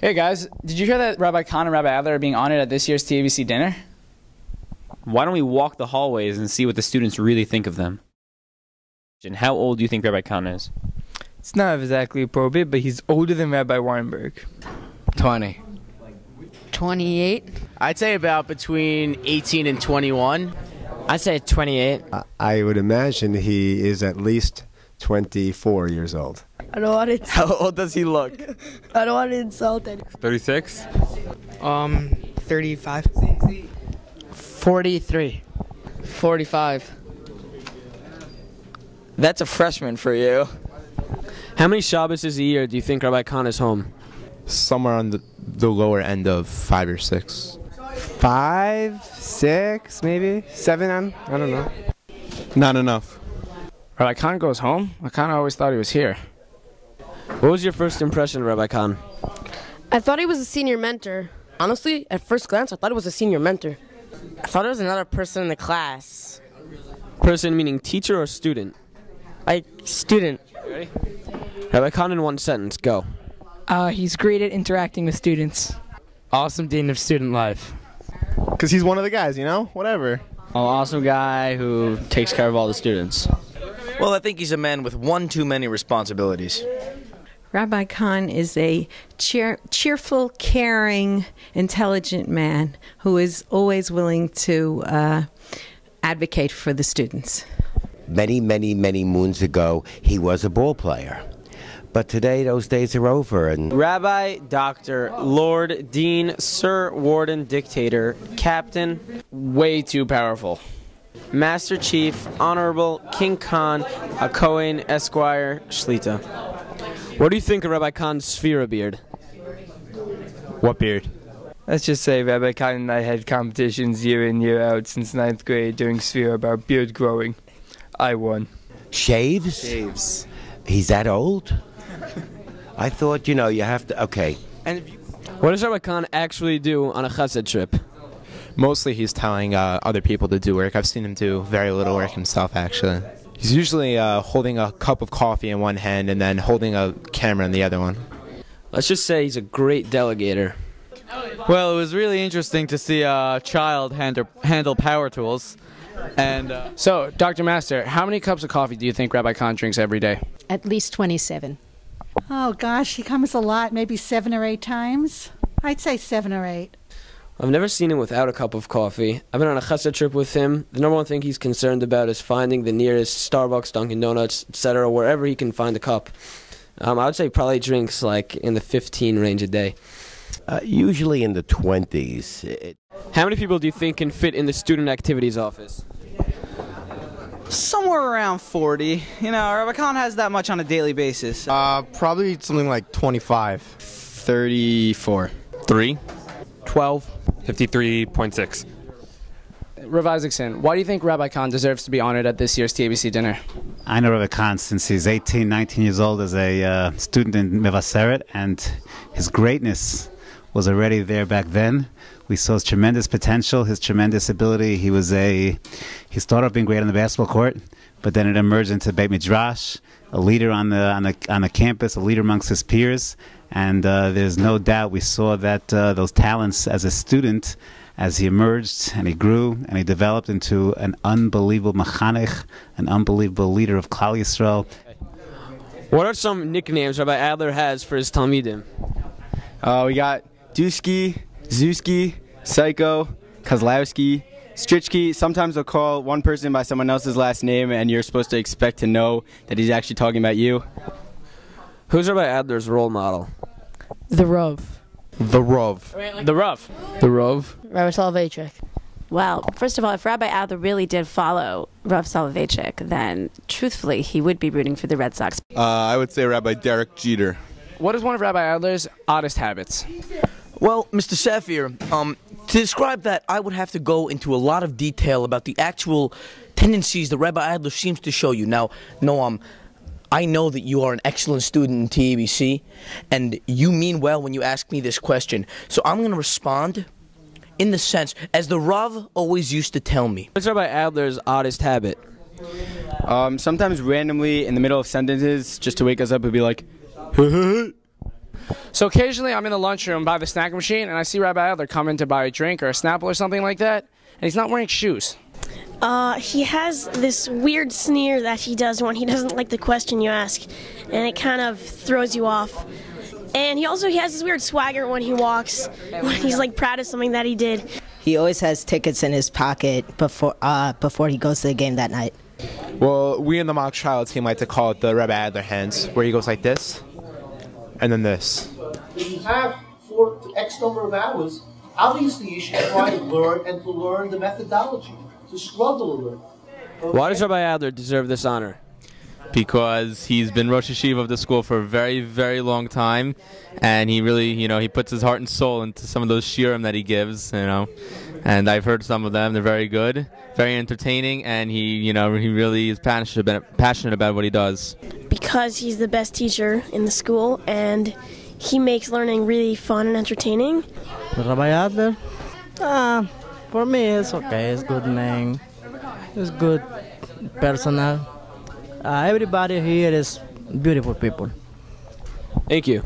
Hey guys, did you hear that Rabbi Kahn and Rabbi Adler are being honored at this year's TABC dinner? Why don't we walk the hallways and see what the students really think of them? And how old do you think Rabbi Kahn is? It's not exactly appropriate, but he's older than Rabbi Weinberg. 20. 28. I'd say about between 18 and 21. I'd say 28. I would imagine he is at least 24 years old. I don't want to. How old does he look? I don't want to insult anyone. 36? 35. 43. 45. That's a freshman for you. How many Shabbos a year do you think Rabbi Kahn is home? Somewhere on the lower end of 5 or 6. 5, 6, maybe 7. I don't know. Not enough. Rabbi Kahn goes home? I kind of always thought he was here. What was your first impression of Rabbi Kahn? I thought he was a senior mentor. Honestly, at first glance, I thought it was a senior mentor. I thought it was another person in the class. Person meaning teacher or student? Like, student. Ready? Rabbi Kahn in one sentence, go. He's great at interacting with students. Awesome dean of student life. Because he's one of the guys, you know? Whatever. Awesome guy who takes care of all the students. Well, I think he's a man with one too many responsibilities. Rabbi Kahn is a cheerful, caring, intelligent man who is always willing to advocate for the students. Many, many, many moons ago, he was a ball player. But today, those days are over. And Rabbi, Doctor, Lord, Dean, Sir, Warden, Dictator, Captain, way too powerful. Master Chief, Honorable, King Khan, a Cohen, Esquire, Shlita. What do you think of Rabbi Kahn's Sphera beard? What beard? Let's just say Rabbi Kahn and I had competitions year in, year out since 9th grade doing Sphera about beard growing. I won. shaves? Shaves. He's that old? I thought, you have to, okay. And what does Rabbi Kahn actually do on a chesed trip? Mostly he's telling other people to do work. I've seen him do very little work himself, actually. He's usually holding a cup of coffee in one hand and then holding a camera in the other one. Let's just say he's a great delegator. Well, it was really interesting to see a child handle power tools. And So, Dr. Master, how many cups of coffee do you think Rabbi Kahn drinks every day? At least 27. Oh, gosh, he comes a lot, maybe 7 or 8 times. I'd say 7 or 8. I've never seen him without a cup of coffee. I've been on a chesed trip with him. The number one thing he's concerned about is finding the nearest Starbucks, Dunkin' Donuts, etc., wherever he can find a cup. I would say probably drinks like in the 15 range a day. Usually in the 20s. How many people do you think can fit in the student activities office? somewhere around 40. Rabbi Kahn has that much on a daily basis. Probably something like 25. 34. 3. 12. 53.6. Rav Isaacson, why do you think Rabbi Kahn deserves to be honored at this year's TABC dinner? I know Rabbi Kahn since he's 18, 19 years old as a student in Mevaseret, and his greatness was already there back then. We saw his tremendous potential, his tremendous ability. He started off being great on the basketball court, but then it emerged into Beit Midrash, a leader on the campus, a leader amongst his peers, and there's no doubt we saw that those talents as a student, as he emerged and he grew and he developed into an unbelievable mechanech, an unbelievable leader of Klal Yisrael. What are some nicknames Rabbi Adler has for his Talmidim? We got Dusky, Zuski, Psycho, Kozlowski, Strichki. Sometimes they'll call one person by someone else's last name, and you're supposed to expect to know that he's actually talking about you. Who's Rabbi Adler's role model? The Rav. The Rav. The Rav. The Rav. Rabbi Soloveitchik. Well, first of all, if Rabbi Adler really did follow Rav Soloveitchik, then truthfully, he would be rooting for the Red Sox. I would say Rabbi Derek Jeter. What is one of Rabbi Adler's oddest habits? Well, Mr. Safir, to describe that, I would have to go into a lot of detail about the actual tendencies that Rabbi Adler seems to show you. Now, Noam, I know that you are an excellent student in TABC, and you mean well when you ask me this question. So I'm going to respond in the sense, as the Rav always used to tell me. What's Rabbi Adler's oddest habit? Sometimes randomly in the middle of sentences, just to wake us up, he'd be like, So occasionally I'm in the lunchroom by the snack machine and I see Rabbi Adler come in to buy a drink or a Snapple or something like that, and he's not wearing shoes. He has this weird sneer that he does when he doesn't like the question you ask, and it kind of throws you off. And he has this weird swagger when he walks, when he's like proud of something that he did. He always has tickets in his pocket before he goes to the game that night. Well, we in the mock trial team like to call it the Rebbe Adler hands, where he goes like this, and then this. If you have for X number of hours, obviously you should try to learn the methodology, to struggle a little. Okay? Why does Rabbi Adler deserve this honor? Because he's been Rosh Hashiva of the school for a very, very long time, and he really, he puts his heart and soul into some of those shiurim that he gives, and I've heard some of them. They're very good, very entertaining, and he really is passionate about what he does. Because he's the best teacher in the school, and he makes learning really fun and entertaining. Rabbi Adler? For me, it's okay. It's good name. It's good personal. Everybody here is beautiful people. Thank you.